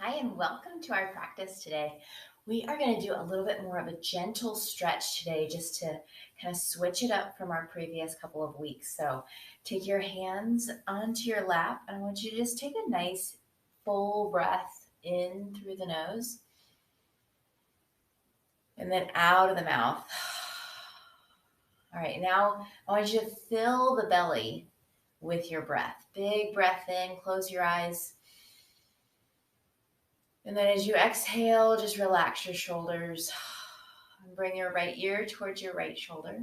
Hi, and welcome to our practice today. We are going to do a little bit more of a gentle stretch today just to kind of switch it up from our previous couple of weeks. So take your hands onto your lap, and I want you to just take a nice full breath in through the nose and then out of the mouth. All right, now I want you to fill the belly with your breath. Big breath in, close your eyes. And then as you exhale, just relax your shoulders. And bring your right ear towards your right shoulder.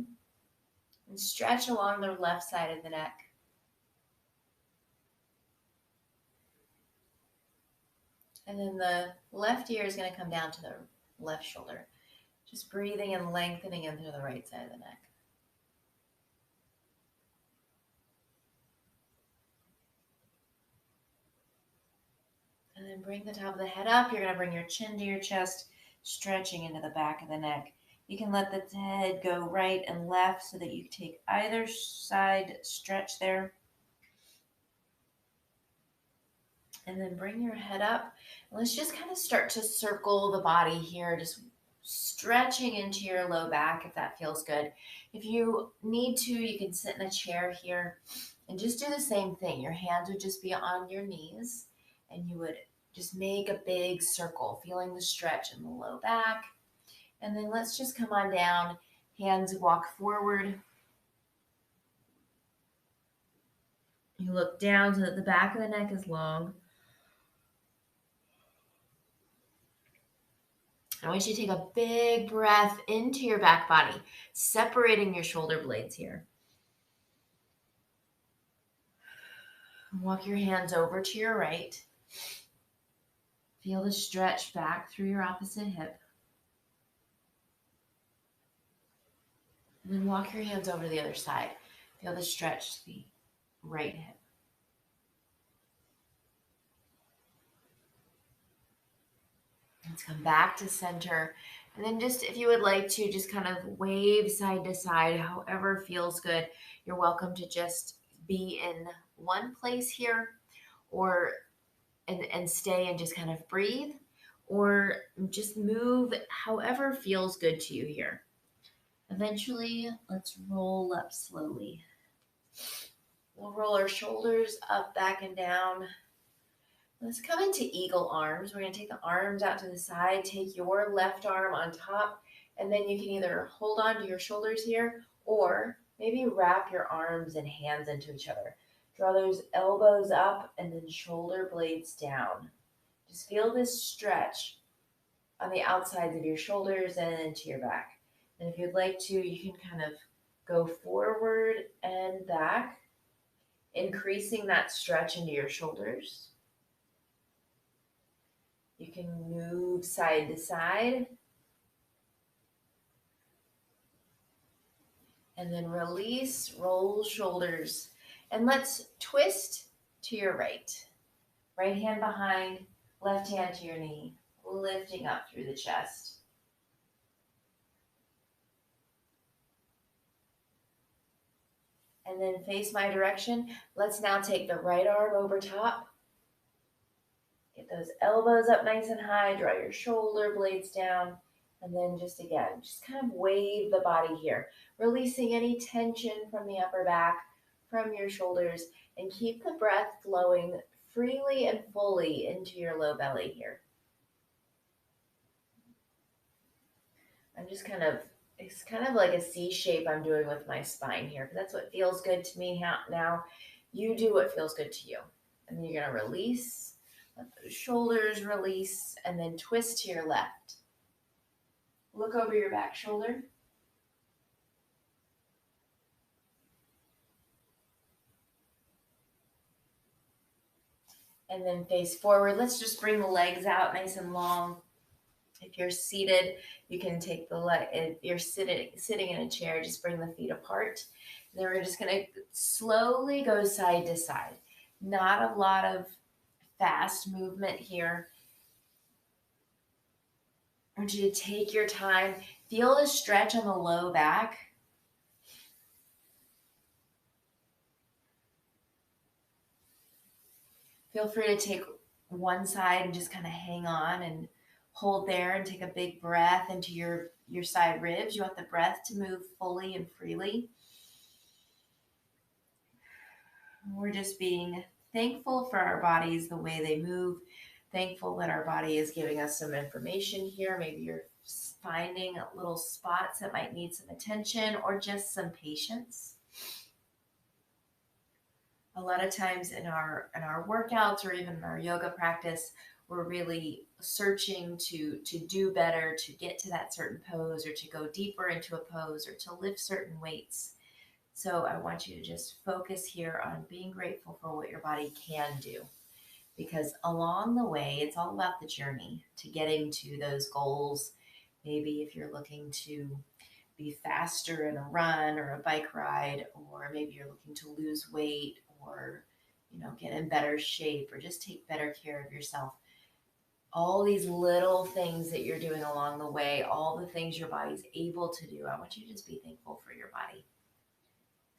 And stretch along the left side of the neck. And then the left ear is going to come down to the left shoulder. Just breathing and lengthening into the right side of the neck. And then bring the top of the head up. You're going to bring your chin to your chest, stretching into the back of the neck. You can let the head go right and left so that you take either side stretch there. And then bring your head up. And let's just kind of start to circle the body here, just stretching into your low back if that feels good. If you need to, you can sit in a chair here and just do the same thing. Your hands would just be on your knees and you would just make a big circle, feeling the stretch in the low back. And then let's just come on down, hands walk forward. You look down so that the back of the neck is long. I want you to take a big breath into your back body, separating your shoulder blades here. Walk your hands over to your right. Feel the stretch back through your opposite hip. And then walk your hands over to the other side. Feel the stretch to the right hip. Let's come back to center. And then just, if you would like to, just kind of wave side to side, however feels good. You're welcome to just be in one place here or and stay and just kind of breathe, or just move however feels good to you here. Eventually, let's roll up slowly. We'll roll our shoulders up, back, and down. Let's come into eagle arms. We're going to take the arms out to the side, take your left arm on top, and then you can either hold on to your shoulders here or maybe wrap your arms and hands into each other. Draw those elbows up and then shoulder blades down. Just feel this stretch on the outsides of your shoulders and into your back. And if you'd like to, you can kind of go forward and back, increasing that stretch into your shoulders. You can move side to side. And then release, roll shoulders. And let's twist to your right. Right hand behind, left hand to your knee, lifting up through the chest. And then face my direction. Let's now take the right arm over top. Get those elbows up nice and high. Draw your shoulder blades down. And then just again, just kind of wave the body here, releasing any tension from the upper back, from your shoulders, and keep the breath flowing freely and fully into your low belly here. It's kind of like a C shape I'm doing with my spine here, because that's what feels good to me now. You do what feels good to you. And then you're going to release, let those shoulders release, and then twist to your left. Look over your back shoulder. And then face forward. Let's just bring the legs out nice and long. If you're seated, you can take the leg. If you're sitting in a chair, just bring the feet apart. And then we're just going to slowly go side to side. Not a lot of fast movement here. I want you to take your time. Feel the stretch on the low back. Feel free to take one side and just kind of hang on and hold there and take a big breath into your side ribs. You want the breath to move fully and freely. We're just being thankful for our bodies, the way they move, thankful that our body is giving us some information here. Maybe you're finding little spots that might need some attention or just some patience. A lot of times in our workouts or even in our yoga practice, we're really searching to do better, to get to that certain pose or to go deeper into a pose or to lift certain weights. So I want you to just focus here on being grateful for what your body can do, because along the way, it's all about the journey to getting to those goals. Maybe if you're looking to be faster in a run or a bike ride, or maybe you're looking to lose weight or get in better shape or just take better care of yourself. All these little things that you're doing along the way, all the things your body's able to do, I want you to just be thankful for your body,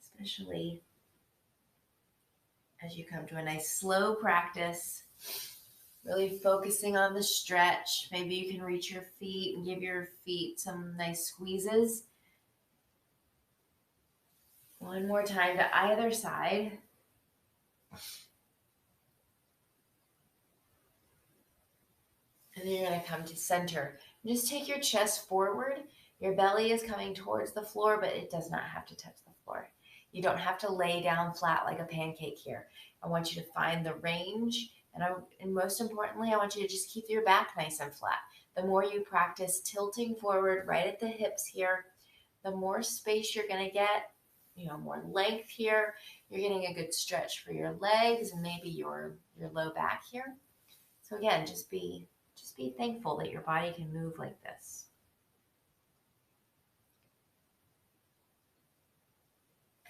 especially as you come to a nice slow practice, really focusing on the stretch. Maybe you can reach your feet and give your feet some nice squeezes. One more time to either side. And then you're going to come to center. And just take your chest forward. Your belly is coming towards the floor, but it does not have to touch the floor. You don't have to lay down flat like a pancake here. I want you to find the range. And most importantly, I want you to just keep your back nice and flat. The more you practice tilting forward right at the hips here, the more space you're going to get, more length here. You're getting a good stretch for your legs and maybe your low back here. So again, just be thankful that your body can move like this.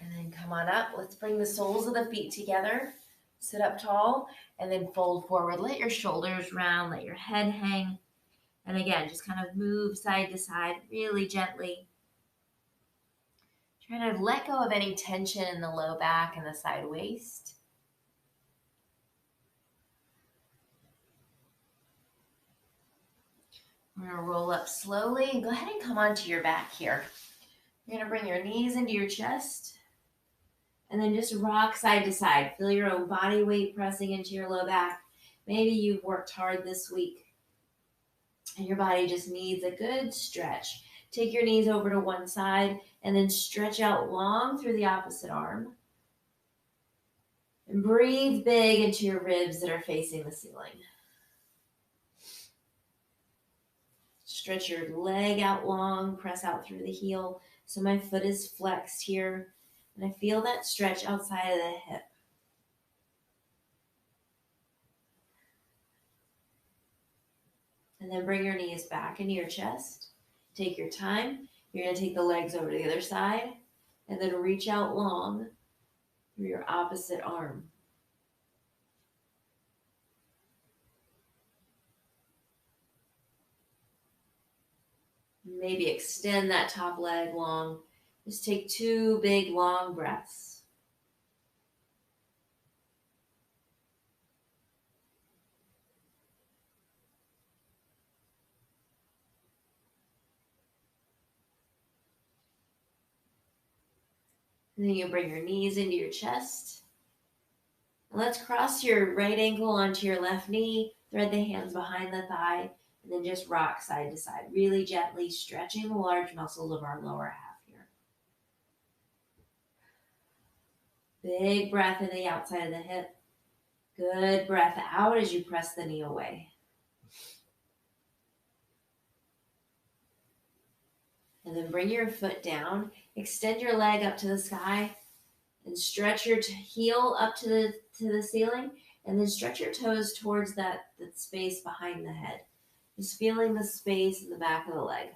And then come on up. Let's bring the soles of the feet together. Sit up tall and then fold forward. Let your shoulders round, let your head hang. And again, just kind of move side to side really gently. Try to let go of any tension in the low back and the side waist. We're going to roll up slowly and go ahead and come onto your back here. You're going to bring your knees into your chest and then just rock side to side. Feel your own body weight pressing into your low back. Maybe you've worked hard this week and your body just needs a good stretch. Take your knees over to one side and then stretch out long through the opposite arm. And breathe big into your ribs that are facing the ceiling. Stretch your leg out long, press out through the heel. So my foot is flexed here. And I feel that stretch outside of the hip. And then bring your knees back into your chest. Take your time. You're going to take the legs over to the other side. And then reach out long through your opposite arm. Maybe extend that top leg long. Just take 2 big long breaths. And then you bring your knees into your chest. And let's cross your right ankle onto your left knee. Thread the hands behind the thigh. And then just rock side to side, really gently stretching the large muscles of our lower half here. Big breath in the outside of the hip. Good breath out as you press the knee away. And then bring your foot down. Extend your leg up to the sky. And stretch your heel up to the ceiling. And then stretch your toes towards that space behind the head. Just feeling the space in the back of the leg.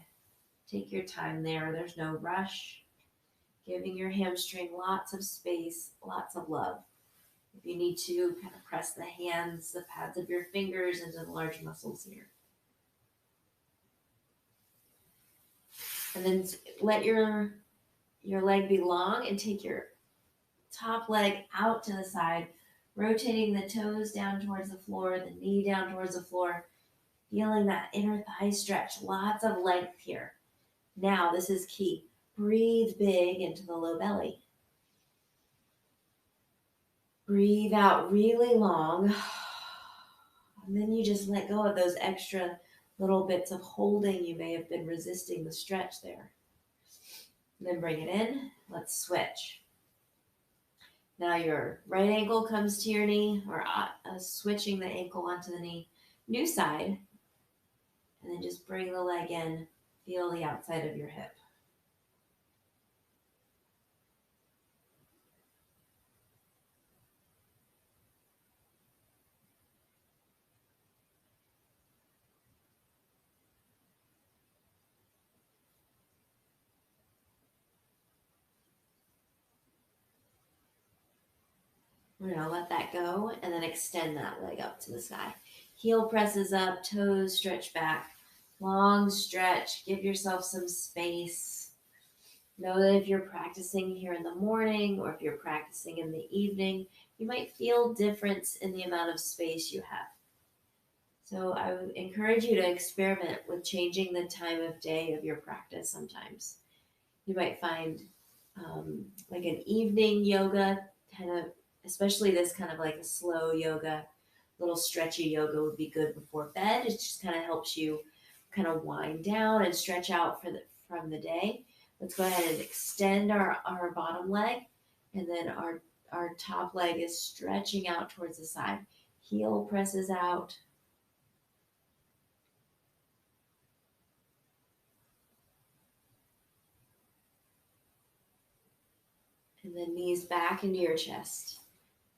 Take your time there. There's no rush. Giving your hamstring lots of space, lots of love. If you need to, kind of press the hands, the pads of your fingers into the large muscles here. And then let your leg be long and take your top leg out to the side. Rotating the toes down towards the floor, the knee down towards the floor, feeling that inner thigh stretch. Lots of length here. Now, this is key. Breathe big into the low belly. Breathe out really long. And then you just let go of those extra little bits of holding. You may have been resisting the stretch there. And then bring it in. Let's switch. Now your right ankle comes to your knee, or switching the ankle onto the knee. New side. And then just bring the leg in. Feel the outside of your hip. We're going to let that go and then extend that leg up to the sky. Heel presses up, toes stretch back. Long stretch. Give yourself some space. Know that if you're practicing here in the morning or if you're practicing in the evening, you might feel difference in the amount of space you have. So I would encourage you to experiment with changing the time of day of your practice sometimes. You might find like an evening yoga, kind of, especially this kind of like a slow yoga, little stretchy yoga would be good before bed. It just kind of helps you kind of wind down and stretch out from the day. Let's go ahead and extend our bottom leg, and then our top leg is stretching out towards the side. Heel presses out. And then knees back into your chest.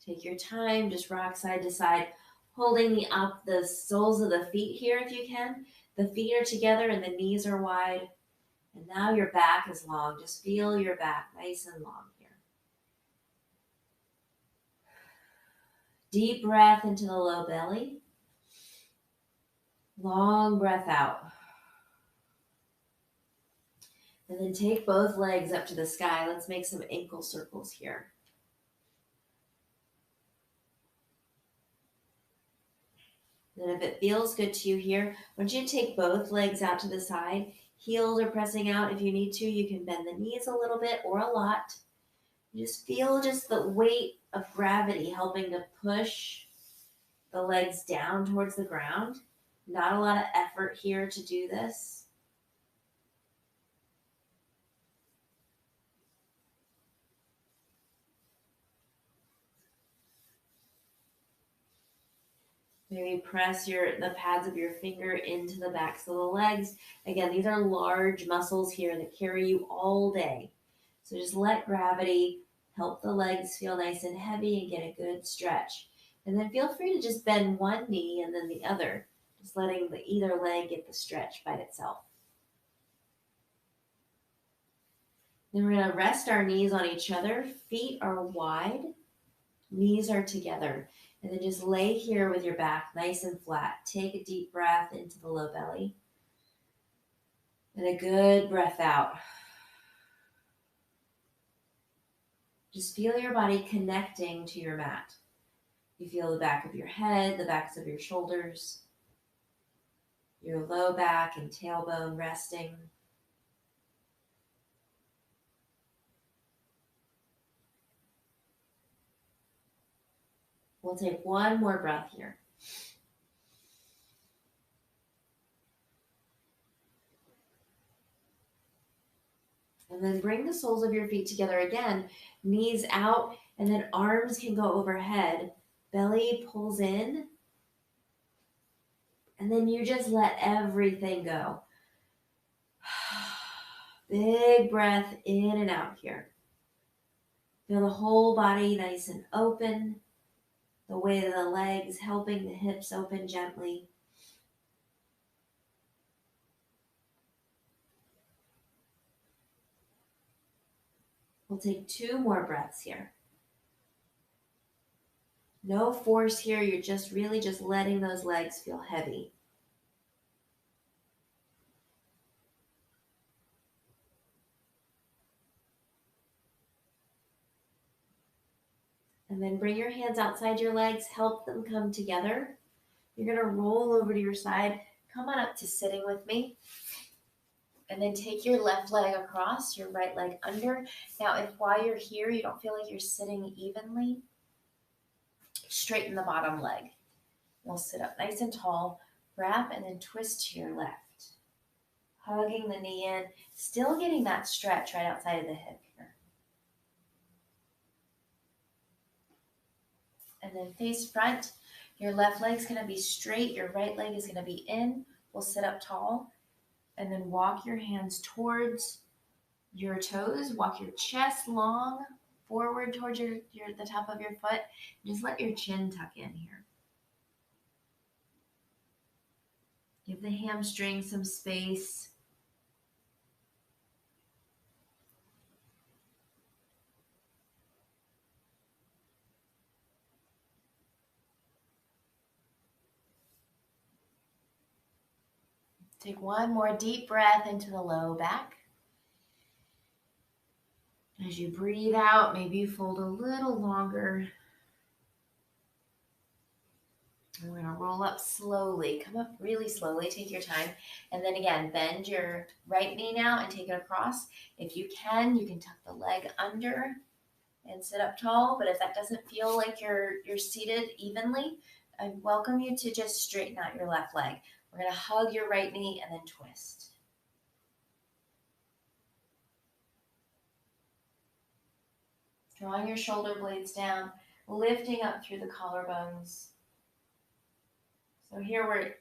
Take your time, just rock side to side, holding the soles of the feet here if you can. The feet are together and the knees are wide. And now your back is long. Just feel your back nice and long here. Deep breath into the low belly. Long breath out. And then take both legs up to the sky. Let's make some ankle circles here. Then if it feels good to you here, I want you to take both legs out to the side. Heels are pressing out. If you need to, you can bend the knees a little bit or a lot. Just feel just the weight of gravity helping to push the legs down towards the ground. Not a lot of effort here to do this. Maybe press the pads of your finger into the backs of the legs. Again, these are large muscles here that carry you all day. So just let gravity help the legs feel nice and heavy and get a good stretch. And then feel free to just bend one knee and then the other, just letting either leg get the stretch by itself. Then we're going to rest our knees on each other. Feet are wide, knees are together. And then just lay here with your back nice and flat. Take a deep breath into the low belly. And a good breath out. Just feel your body connecting to your mat. You feel the back of your head, the backs of your shoulders, your low back and tailbone resting. We'll take one more breath here. And then bring the soles of your feet together again, knees out, and then arms can go overhead. Belly pulls in, and then you just let everything go. Big breath in and out here. Feel the whole body nice and open. The weight of the legs helping the hips open gently. We'll take two more breaths here. No force here. You're just really just letting those legs feel heavy. And then bring your hands outside your legs, help them come together. You're gonna roll over to your side. Come on up to sitting with me. And then take your left leg across, your right leg under. Now, if while you're here, you don't feel like you're sitting evenly, straighten the bottom leg. We'll sit up nice and tall, wrap, and then twist to your left. Hugging the knee in, still getting that stretch right outside of the hip here. And then face front. Your left leg's gonna be straight, your right leg is gonna be in. We'll sit up tall, and then walk your hands towards your toes. Walk your chest long forward towards the top of your foot. Just let your chin tuck in here. Give the hamstring some space. Take one more deep breath into the low back. As you breathe out, maybe you fold a little longer. We're going to roll up slowly. Come up really slowly. Take your time. And then again, bend your right knee now and take it across. If you can tuck the leg under and sit up tall. But if that doesn't feel like you're seated evenly, I welcome you to just straighten out your left leg. We're going to hug your right knee and then twist. Drawing your shoulder blades down, lifting up through the collarbones. So here we're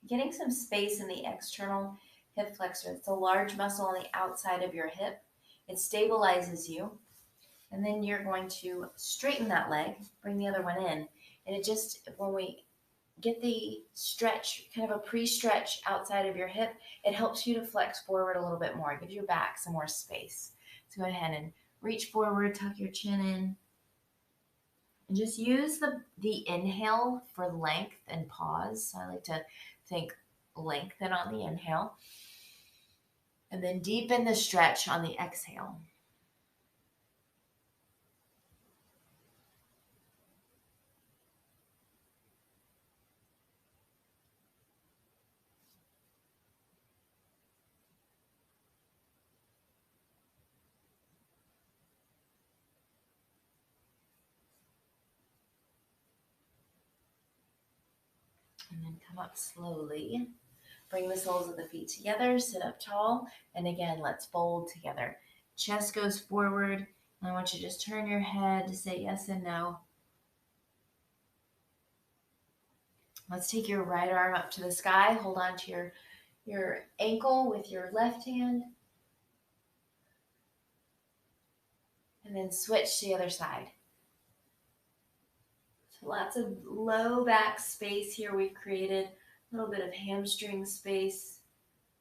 getting some space in the external hip flexor. It's a large muscle on the outside of your hip. It stabilizes you. And then you're going to straighten that leg, bring the other one in. And it just, when we get the stretch, kind of a pre-stretch outside of your hip, it helps you to flex forward a little bit more. It gives your back some more space. So go ahead and reach forward, tuck your chin in. And just use the inhale for length and pause. So I like to think lengthen on the inhale. And then deepen the stretch on the exhale. And then come up slowly. Bring the soles of the feet together, sit up tall, and again, let's fold together. Chest goes forward, and I want you to just turn your head to say yes and no. Let's take your right arm up to the sky. Hold on to your ankle with your left hand. And then switch to the other side. So lots of low back space here we've created. A little bit of hamstring space.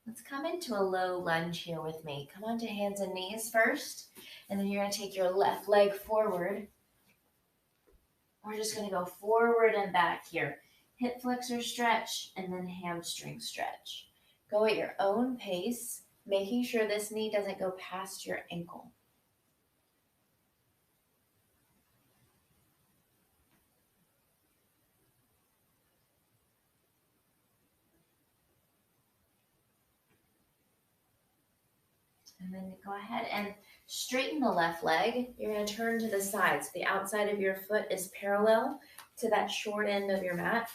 Let's come into a low lunge here with me. Come onto hands and knees first. And then you're going to take your left leg forward. We're just going to go forward and back here. Hip flexor stretch and then hamstring stretch. Go at your own pace, making sure this knee doesn't go past your ankle. And then go ahead and straighten the left leg. You're going to turn to the side. So the outside of your foot is parallel to that short end of your mat.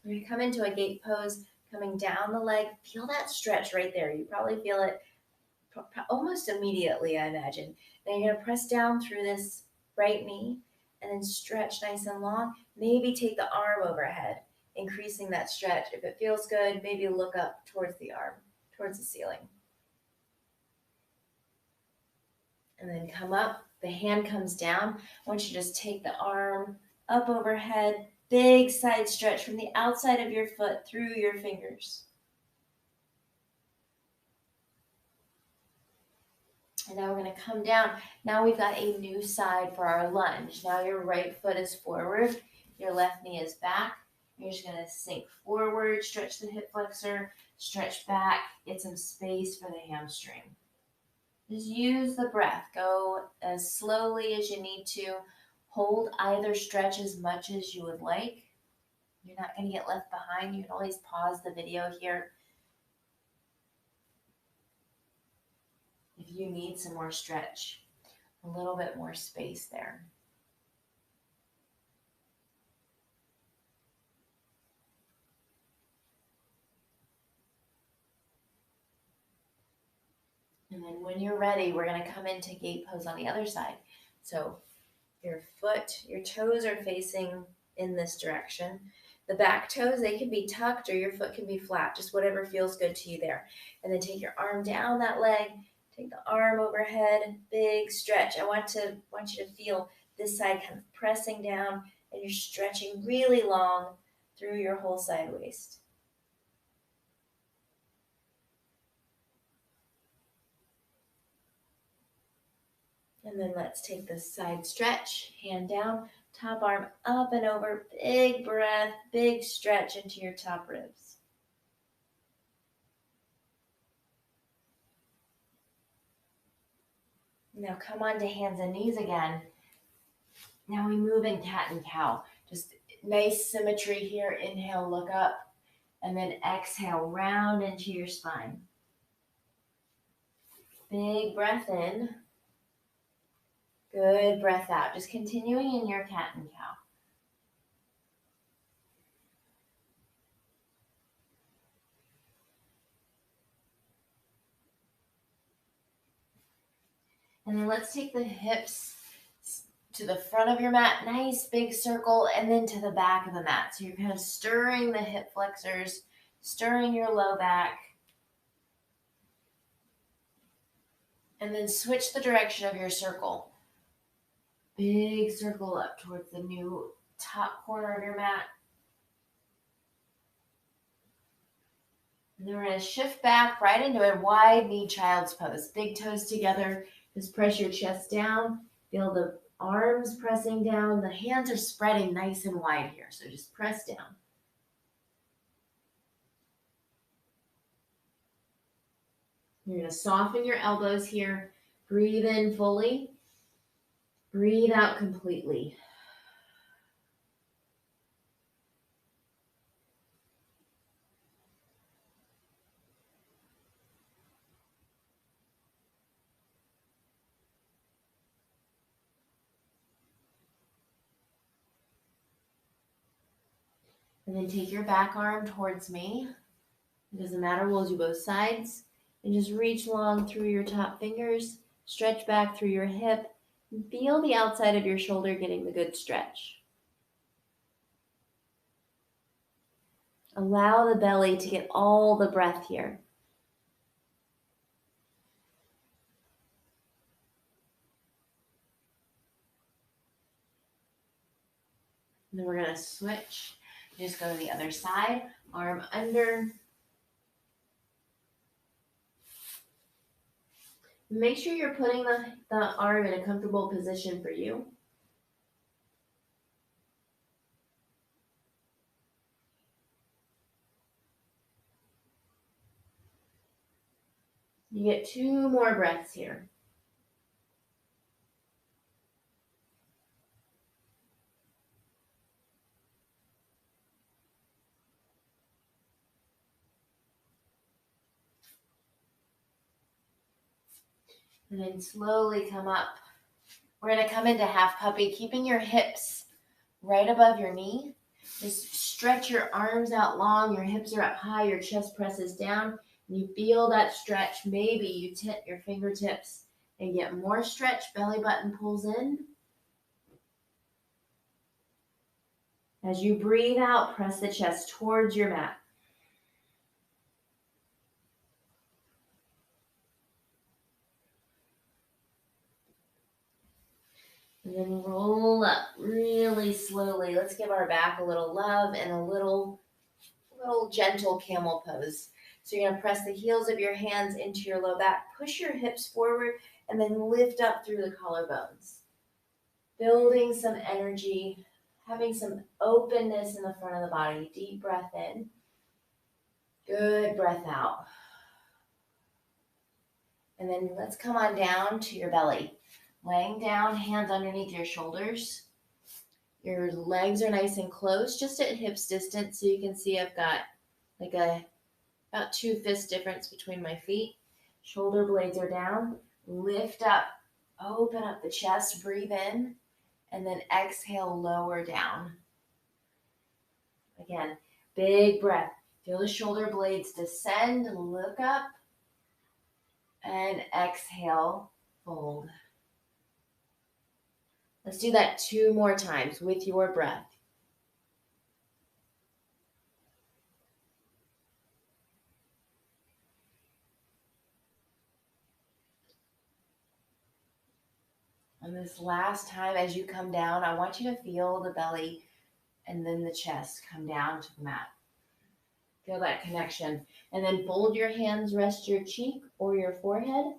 You're going to come into a gate pose, coming down the leg. Feel that stretch right there. You probably feel it almost immediately, I imagine. Then you're going to press down through this right knee and then stretch nice and long. Maybe take the arm overhead, increasing that stretch. If it feels good, maybe look up towards the arm, towards the ceiling. And then come up, the hand comes down. I want you to just take the arm up overhead, big side stretch from the outside of your foot through your fingers. And now we're going to come down. Now we've got a new side for our lunge. Now your right foot is forward, your left knee is back. You're just going to sink forward, stretch the hip flexor, stretch back, get some space for the hamstring. Just use the breath. Go as slowly as you need to. Hold either stretch as much as you would like. You're not going to get left behind. You can always pause the video here if you need some more stretch, a little bit more space there. And then when you're ready, we're going to come into gate pose on the other side. So your foot, your toes are facing in this direction. The back toes, they can be tucked or your foot can be flat, just whatever feels good to you there. And then take your arm down that leg, take the arm overhead, big stretch. I want you to feel this side kind of pressing down and you're stretching really long through your whole side waist. And then let's take this side stretch, hand down, top arm up and over, big breath, big stretch into your top ribs. Now come on to hands and knees again. Now we move in cat and cow. Just nice symmetry here. Inhale, look up, and then exhale, round into your spine. Big breath in. Good breath out. Just continuing in your cat and cow. And then let's take the hips to the front of your mat, nice big circle, and then to the back of the mat. So you're kind of stirring the hip flexors, stirring your low back. And then switch the direction of your circle. Big circle up towards the new top corner of your mat. And then we're going to shift back right into a wide knee child's pose. Big toes together. Just press your chest down. Feel the arms pressing down. The hands are spreading nice and wide here. So just press down. You're going to soften your elbows here. Breathe in fully. Breathe out completely. And then take your back arm towards me. It doesn't matter, we'll do both sides. And just reach long through your top fingers, stretch back through your hip, and feel the outside of your shoulder getting the good stretch. Allow the belly to get all the breath here. And then we're going to switch. Just go to the other side, arm under. Make sure you're putting the arm in a comfortable position for you. You get 2 more breaths here. And then slowly come up. We're going to come into half puppy, keeping your hips right above your knee. Just stretch your arms out long. Your hips are up high. Your chest presses down. And you feel that stretch. Maybe you tip your fingertips and get more stretch. Belly button pulls in. As you breathe out, press the chest towards your mat. And then roll up really slowly. Let's give our back a little love and a little gentle camel pose. So you're going to press the heels of your hands into your low back, push your hips forward, and then lift up through the collarbones. Building some energy, having some openness in the front of the body. Deep breath in. Good breath out. And then let's come on down to your belly. Laying down, hands underneath your shoulders. Your legs are nice and close, just at hips distance. So you can see I've got like about 2 fist difference between my feet. Shoulder blades are down. Lift up, open up the chest, breathe in, and then exhale, lower down. Again, big breath. Feel the shoulder blades descend, look up, and exhale, fold. Let's do that 2 more times with your breath. And this last time, as you come down, I want you to feel the belly and then the chest come down to the mat. Feel that connection. And then fold your hands, rest your cheek or your forehead.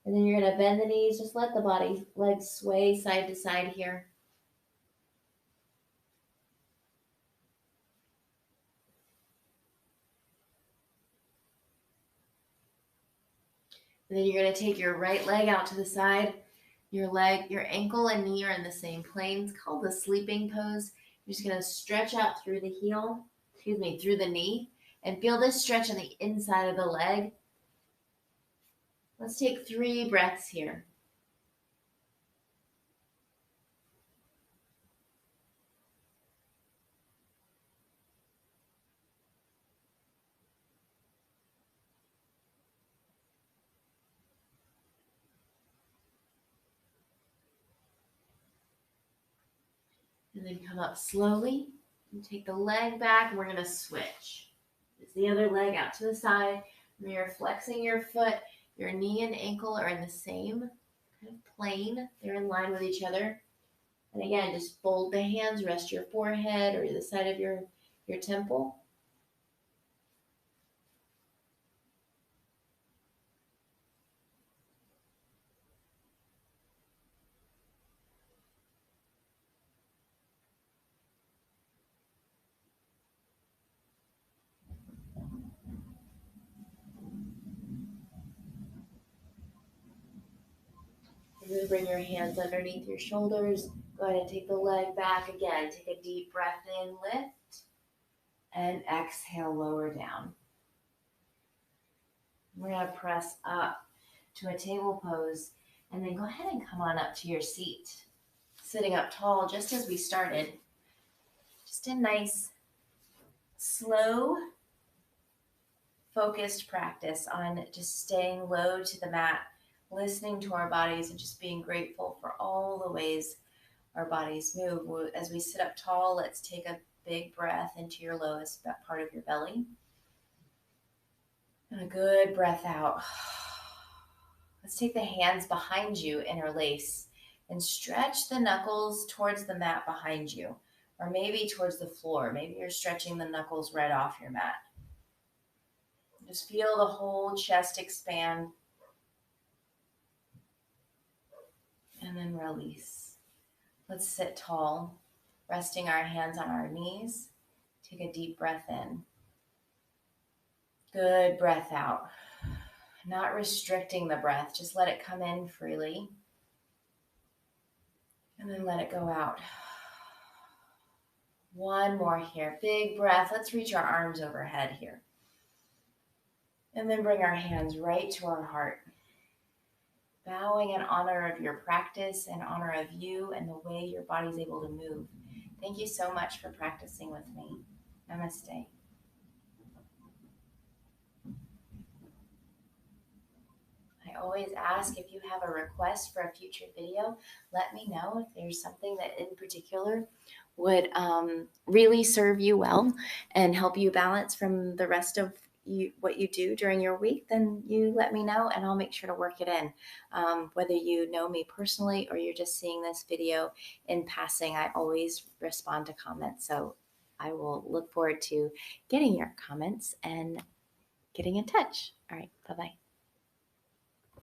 And then you're going to bend the knees. Just let the body, legs sway side to side here. And then you're going to take your right leg out to the side. Your ankle and knee are in the same plane. It's called the sleeping pose. You're just going to stretch out through the through the knee. And feel this stretch on the inside of the leg. Let's take 3 breaths here. And then come up slowly and take the leg back. And we're going to switch. It's the other leg out to the side. And you're flexing your foot. Your knee and ankle are in the same kind of plane. They're in line with each other. And again, just fold the hands, rest your forehead or the side of your temple. And then bring your hands underneath your shoulders. Go ahead and take the leg back again. Take a deep breath in, lift, and exhale, lower down. We're going to press up to a table pose, and then go ahead and come on up to your seat. Sitting up tall, just as we started. Just a nice, slow, focused practice on just staying low to the mat, listening to our bodies, and just being grateful for all the ways our bodies move. As we sit up tall, let's take a big breath into your lowest part of your belly. And a good breath out. Let's take the hands behind you, interlace, and stretch the knuckles towards the mat behind you, or maybe towards the floor. Maybe you're stretching the knuckles right off your mat. Just feel the whole chest expand. And then release. Let's sit tall, resting our hands on our knees. Take a deep breath in. Good breath out. Not restricting the breath, just let it come in freely. And then let it go out. One more here. Big breath. Let's reach our arms overhead here. And then bring our hands right to our heart. Bowing in honor of your practice, in honor of you and the way your body's able to move. Thank you so much for practicing with me. Namaste. I always ask if you have a request for a future video, let me know if there's something that in particular would really serve you well and help you balance from the rest of what you do during your week, then you let me know and I'll make sure to work it in. Whether you know me personally or you're just seeing this video in passing, I always respond to comments. So I will look forward to getting your comments and getting in touch. All right, bye-bye.